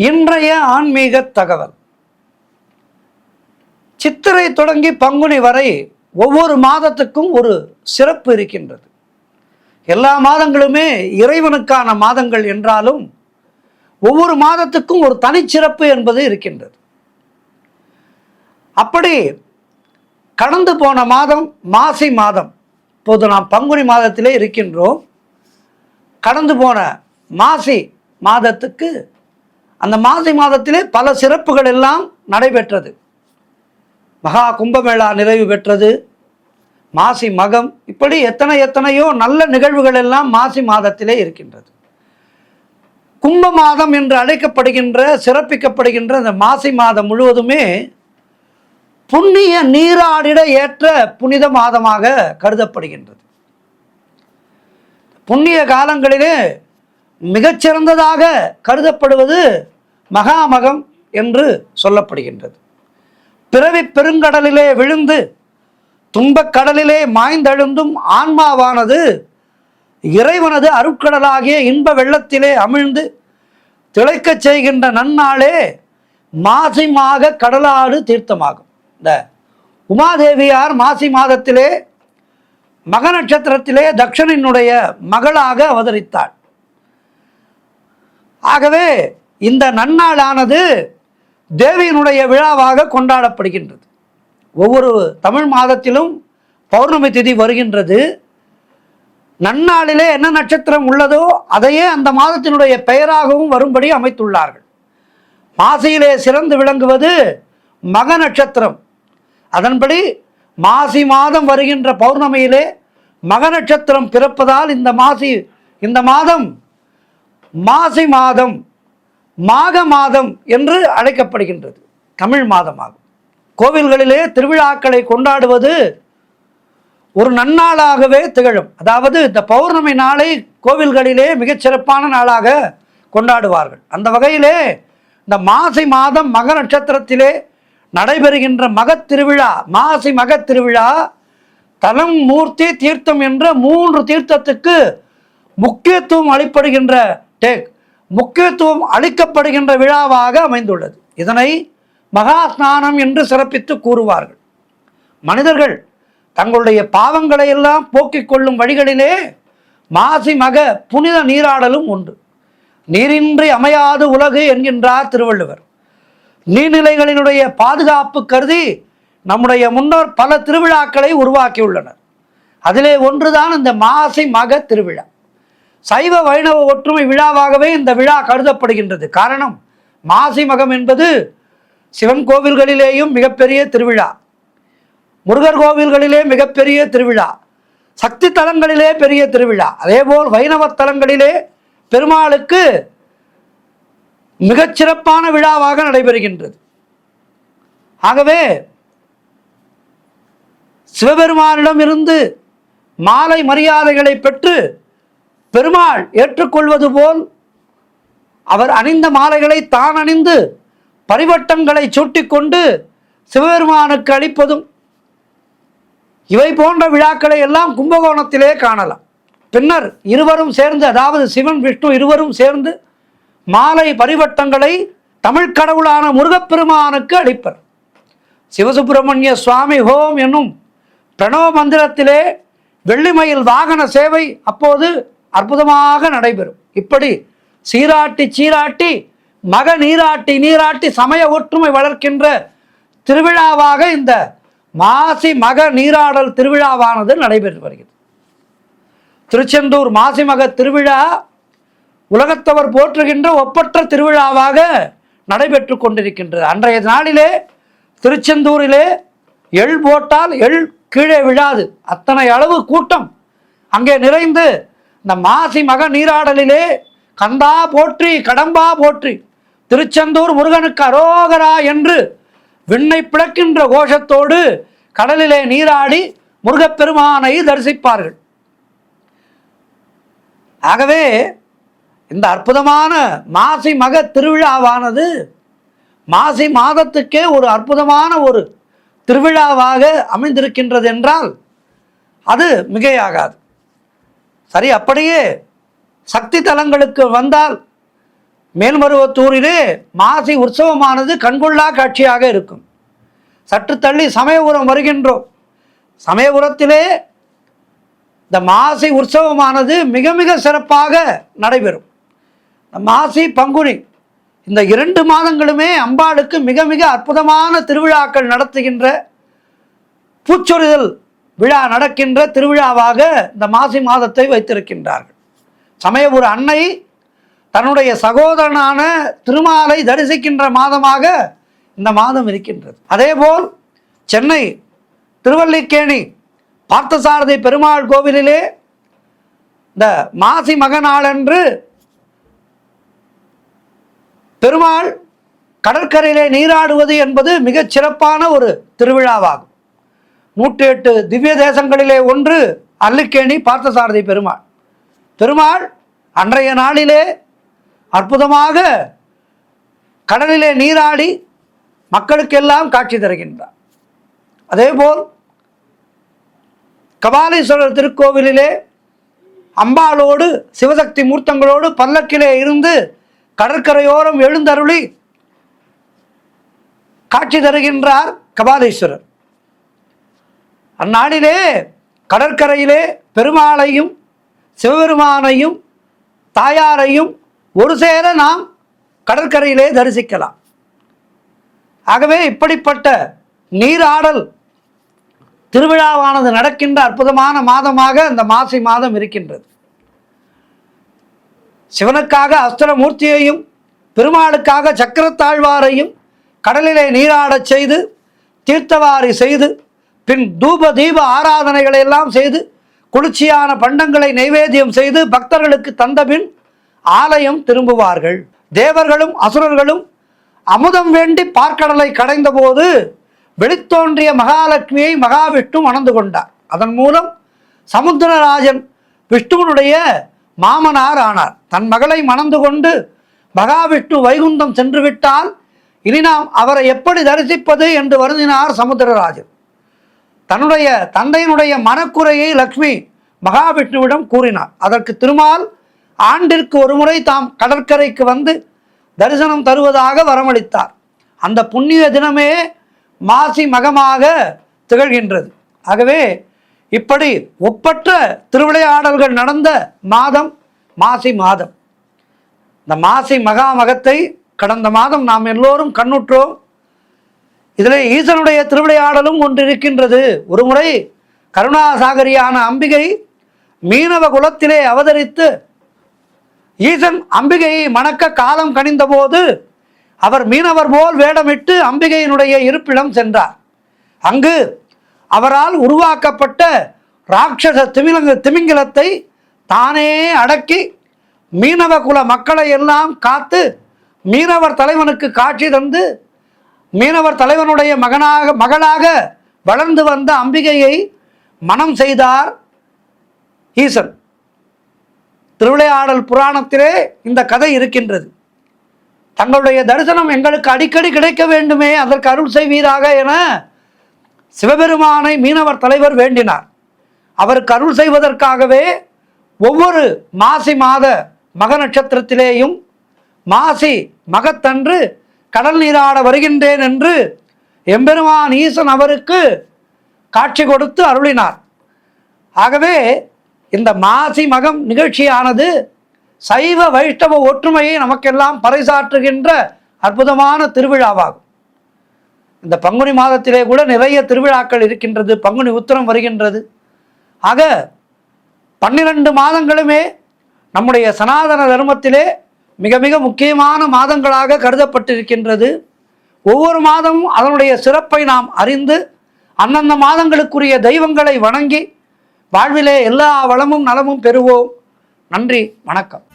இன்றைய ஆன்மீக தகவல். சித்திரை தொடங்கி பங்குனி வரை ஒவ்வொரு மாதத்துக்கும் ஒரு சிறப்பு இருக்கின்றது. எல்லா மாதங்களுமே இறைவனுக்கான மாதங்கள் என்றாலும் ஒவ்வொரு மாதத்துக்கும் ஒரு தனிச்சிறப்பு என்பது இருக்கின்றது. அப்படி கடந்து போன மாதம் மாசி மாதம். இப்போது நாம் பங்குனி மாதத்திலே இருக்கின்றோம். கடந்து போன மாசி மாதத்துக்கு அந்த மாசி மாதத்திலே பல சிறப்புகள் எல்லாம் நடைபெற்றது. மகா கும்பமேளா நிறைவு பெற்றது. மாசி மகம், இப்படி எத்தனையோ நல்ல நிகழ்வுகள் எல்லாம் மாசி மாதத்திலே இருக்கின்றது. கும்ப மாதம் என்று அழைக்கப்படுகின்ற சிறப்பிக்கப்படுகின்ற இந்த மாசி மாதம் முழுவதுமே புண்ணிய நீராடிட ஏற்ற புனித மாதமாக கருதப்படுகின்றது. புண்ணிய காலங்களிலே மிகச்சிறந்ததாக கருதப்படுவது மகாமகம் என்று சொல்லப்படுகின்றது. பிறவி பெருங்கடலிலே விழுந்து துன்பக் கடலிலே மாய்ந்தெழுந்தும் ஆன்மாவானது இறைவனது அருட்கடலாகிய இன்ப வெள்ளத்திலே அமிழ்ந்து திளைக்கச் செய்கின்ற நன்னாளே மாசி மாக கடலாடு தீர்த்தமாகும். இந்த உமாதேவியார் மாசி மாதத்திலே மக நட்சத்திரத்திலே தக்ஷனினுடைய மகளாக அவதரித்தாள். ஆகவே இந்த நன்னாளானது தேவியினுடைய விழாவாக கொண்டாடப்படுகின்றது. ஒவ்வொரு தமிழ் மாதத்திலும் பௌர்ணமி திதி வருகின்றது. நன்னாளிலே என்ன நட்சத்திரம் உள்ளதோ அதையே அந்த மாதத்தினுடைய பெயராகவும் வரும்படி அமைத்துள்ளார்கள். மாசியிலே சிறந்து விளங்குவது மக நட்சத்திரம். அதன்படி மாசி மாதம் வருகின்ற பௌர்ணமியிலே மக நட்சத்திரம் பிறப்பதால் இந்த மாதம் மாசி மாதம், மாக மாதம் என்று அழைக்கப்படுகின்றது. தமிழ் மாதமாகும். கோவில்களிலே திருவிழாக்களை கொண்டாடுவது ஒரு நன்னாளாகவே திகழும். அதாவது இந்த பௌர்ணமி நாளை கோவில்களிலே மிகச்சிறப்பான நாளாக கொண்டாடுவார்கள். அந்த வகையிலே இந்த மாசி மாதம் மக நட்சத்திரத்திலே நடைபெறுகின்ற மகத் திருவிழா, மாசி மகத் திருவிழா, தலம், மூர்த்தி, தீர்த்தம் என்ற 3 தீர்த்தத்துக்கு முக்கியத்துவம் அளிக்கப்படுகின்ற விழாவாக அமைந்துள்ளது. இதனை மகா ஸ்நானம் என்று சிறப்பித்து கூறுவார்கள். மனிதர்கள் தங்களுடைய பாவங்களை எல்லாம் போக்கிக் கொள்ளும் வழிகளிலே மாசி மக புனித நீராடலும் உண்டு. நீரின்றி அமையாது உலகு என்கின்றார் திருவள்ளுவர். நீர்நிலைகளினுடைய பாதுகாப்பு கருதி நம்முடைய முன்னோர் பல திருவிழாக்களை உருவாக்கியுள்ளனர். அதிலே ஒன்றுதான் இந்த மாசி மக திருவிழா. சைவ வைணவ ஒற்றுமை விழாவாகவே இந்த விழா கருதப்படுகின்றது. காரணம், மாசி மகம் என்பது சிவன் கோவில்களிலேயும் மிகப்பெரிய திருவிழா, முருகர் கோவில்களிலே மிகப்பெரிய திருவிழா, சக்தி தலங்களிலே பெரிய திருவிழா, அதேபோல் வைணவ தலங்களிலே பெருமாளுக்கு மிகச்சிறப்பான விழாவாக நடைபெறுகின்றது. ஆகவே சிவபெருமானிடம் இருந்து மாலை மரியாதைகளை பெற்று பெருமாள் ஏற்றுக்கொள்வது போல் அவர் அணிந்த மாலைகளை தான் அணிந்து பரிவட்டங்களை சூட்டிக்கொண்டு சிவபெருமானுக்கு அளிப்பதும், இவை போன்ற விழாக்களை எல்லாம் கும்பகோணத்திலே காணலாம். பின்னர் இருவரும் சேர்ந்து, அதாவது சிவன் விஷ்ணு இருவரும் சேர்ந்து மாலை பரிவட்டங்களை தமிழ் கடவுளான முருகப்பெருமானுக்கு அளிப்பர். சிவசுப்பிரமணிய சுவாமி ஹோம் என்னும் பிரணவ மந்திரத்திலே வெள்ளிமயில் வாகன சேவை அப்போது அற்புதமாக நடைபெறும். இப்படி சீராட்டி மக நீராட்டி சமய ஒற்றுமை வளர்க்கின்ற திருவிழாவாக இந்த மாசி மக நீராடல் திருவிழாவானது நடைபெற்று வருகிறது. திருச்செந்தூர் மாசி மக திருவிழா உலகத்தவர் போற்றுகின்ற ஒப்பற்ற திருவிழாவாக நடைபெற்று கொண்டிருக்கின்றது. அன்றைய நாளிலே திருச்செந்தூரிலே எள் போட்டால் எள் கீழே விழாது, அத்தனை அளவு கூட்டம் அங்கே நிறைந்து இந்த மாசி மக நீராடலிலே கந்தா போற்றி கடம்பா போற்றி திருச்செந்தூர் முருகனுக்கு அரோகரா என்று விண்ணை பிளக்கின்ற கோஷத்தோடு கடலிலே நீராடி முருகப்பெருமானை தரிசிப்பார்கள். ஆகவே இந்த அற்புதமான மாசி மக திருவிழாவானது மாசி மாதத்துக்கே ஒரு அற்புதமான ஒரு திருவிழாவாக அமைந்திருக்கின்றது என்றால் அது மிகையாகாது. சரி, அப்படியே சக்தி தலங்களுக்கு வந்தால் மேல்மருவத்தூரிலே மாசி உற்சவமானது கண்கொள்ளா காட்சியாக இருக்கும். சற்று தள்ளி சமயபுரம் வருகின்றோம். சமயபுரத்திலே இந்த மாசி உற்சவமானது மிக மிக சிறப்பாக நடைபெறும். மாசி பங்குனி இந்த 2 மாதங்களுமே அம்பாளுக்கு மிக மிக அற்புதமான திருவிழாக்கள் நடத்துகின்ற, பூச்சொரிதல் விழா நடக்கின்ற திருவிழாவாக இந்த மாசி மாதத்தை வைத்திருக்கின்றார்கள். சமயபுர அன்னை தன்னுடைய சகோதரனான திருமாலை தரிசிக்கின்ற மாதமாக இந்த மாதம் இருக்கின்றது. அதேபோல் சென்னை திருவல்லிக்கேணி பார்த்தசாரதி பெருமாள் கோவிலிலே இந்த மாசி மகநாளன்று பெருமாள் கடற்கரையிலே நீராடுவது என்பது மிகச் சிறப்பான ஒரு திருவிழாவாகும். 108 திவ்ய தேசங்களிலே ஒன்று அல்லிக்கேணி பார்த்தசாரதி பெருமாள். பெருமாள் அன்றைய நாளிலே அற்புதமாக கடலிலே நீராடி மக்களுக்கெல்லாம் காட்சி தருகின்றார். அதேபோல் கபாலீஸ்வரர் திருக்கோவிலிலே அம்பாளோடு சிவசக்தி மூர்த்தங்களோடு பல்லக்கிலே இருந்து கடற்கரையோரம் எழுந்தருளி காட்சி தருகின்றார் கபாலீஸ்வரர். அந்நாளிலே கடற்கரையிலே பெருமாளையும் சிவபெருமானையும் தாயாரையும் ஒரு சேர நாம் கடற்கரையிலே தரிசிக்கலாம். ஆகவே இப்படிப்பட்ட நீராடல் திருவிழாவானது நடக்கின்ற அற்புதமான மாதமாக இந்த மாசி மாதம் இருக்கின்றது. சிவனுக்காக அஸ்திரமூர்த்தியையும் பெருமாளுக்காக சக்கரத்தாழ்வாரையும் கடலிலே நீராடச் செய்து தீர்த்தவாரி செய்து பின் தூப தீப ஆராதனைகளை எல்லாம் செய்து குளிர்ச்சியான பண்டங்களை நைவேத்தியம் செய்து பக்தர்களுக்கு தந்தபின் ஆலயம் திரும்புவார்கள். தேவர்களும் அசுரர்களும் அமுதம் வேண்டி பார்க்கடலை கடைந்த போது வெளித்தோன்றிய மகாலட்சுமியை மகாவிஷ்ணு மணந்து கொண்டார். அதன் மூலம் சமுத்திரராஜன் விஷ்ணுவனுடைய மாமனார் ஆனார். தன் மகளை மணந்து கொண்டு மகாவிஷ்ணு வைகுந்தம் சென்று விட்டால் இனி நாம் அவரை எப்படி தரிசிப்பது என்று வருந்தினார் சமுத்திரராஜன். தன்னுடைய தந்தையினுடைய மனக்குறையை லக்ஷ்மி மகாவிஷ்ணுவிடம் கூறினார். அதற்கு திருமால் ஆண்டிற்கு ஒரு முறை தாம் கடற்கரைக்கு வந்து தரிசனம் தருவதாக வரமளித்தார். அந்த புண்ணிய தினமே மாசி மகமாக திகழ்கின்றது. ஆகவே இப்படி ஒப்பற்ற திருவிளையாடல்கள் நடந்த மாதம் மாசி மாதம். இந்த மாசி மகாமகத்தை கடந்த மாதம் நாம் எல்லோரும் கண்ணுற்றோம். இதில் ஈசனுடைய திருவிளையாடலும் ஒன்று இருக்கின்றது. ஒரு முறை கருணாசாகரியான அம்பிகை மீனவ குலத்திலே அவதரித்து ஈசன் அம்பிகையை மணக்க காலம் கனிந்த போது அவர் மீனவர் போல் வேடமிட்டு அம்பிகையினுடைய இருப்பிடம் சென்றார். அங்கு அவரால் உருவாக்கப்பட்ட ராட்சச திமிங்கிலத்தை தானே அடக்கி மீனவ குல மக்களை எல்லாம் காத்து மீனவர் தலைவனுக்கு காட்சி தந்து மீனவர் தலைவனுடைய மகளாக வளர்ந்து வந்த அம்பிகையை மனம் செய்தார் ஈசன். திருவிளையாடல் புராணத்திலே இந்த கதை இருக்கின்றது. தங்களுடைய தரிசனம் எங்களுக்கு அடிக்கடி கிடைக்க வேண்டுமே, அதற்கு அருள் செய்வீராக என சிவபெருமானை மீனவர் தலைவர் வேண்டினார். அவருக்கு அருள் செய்வதற்காகவே ஒவ்வொரு மாசி மாத மக நட்சத்திரத்திலேயும் மாசி மகத்தன்று கடல் நீராட வருகின்றேன் என்று எம்பெருமான் ஈசன் அவருக்கு காட்சி கொடுத்து அருளினார். ஆகவே இந்த மாசி மகம் நிகழ்ச்சியானது சைவ வைஷ்ணவ ஒற்றுமையை நமக்கெல்லாம் பறைசாற்றுகின்ற அற்புதமான திருவிழாவாகும். இந்த பங்குனி மாதத்திலே கூட நிறைய திருவிழாக்கள் இருக்கின்றது. பங்குனி உத்திரம் வருகின்றது. ஆக 12 மாதங்களுமே நம்முடைய சனாதன தர்மத்திலே மிக மிக முக்கியமான மாதங்களாக கருதப்பட்டிருக்கின்றது. ஒவ்வொரு மாதமும் அதனுடைய சிறப்பை நாம் அறிந்து அந்தந்த மாதங்களுக்குரிய தெய்வங்களை வணங்கி வாழ்விலே எல்லா வளமும் நலமும் பெறுவோம். நன்றி, வணக்கம்.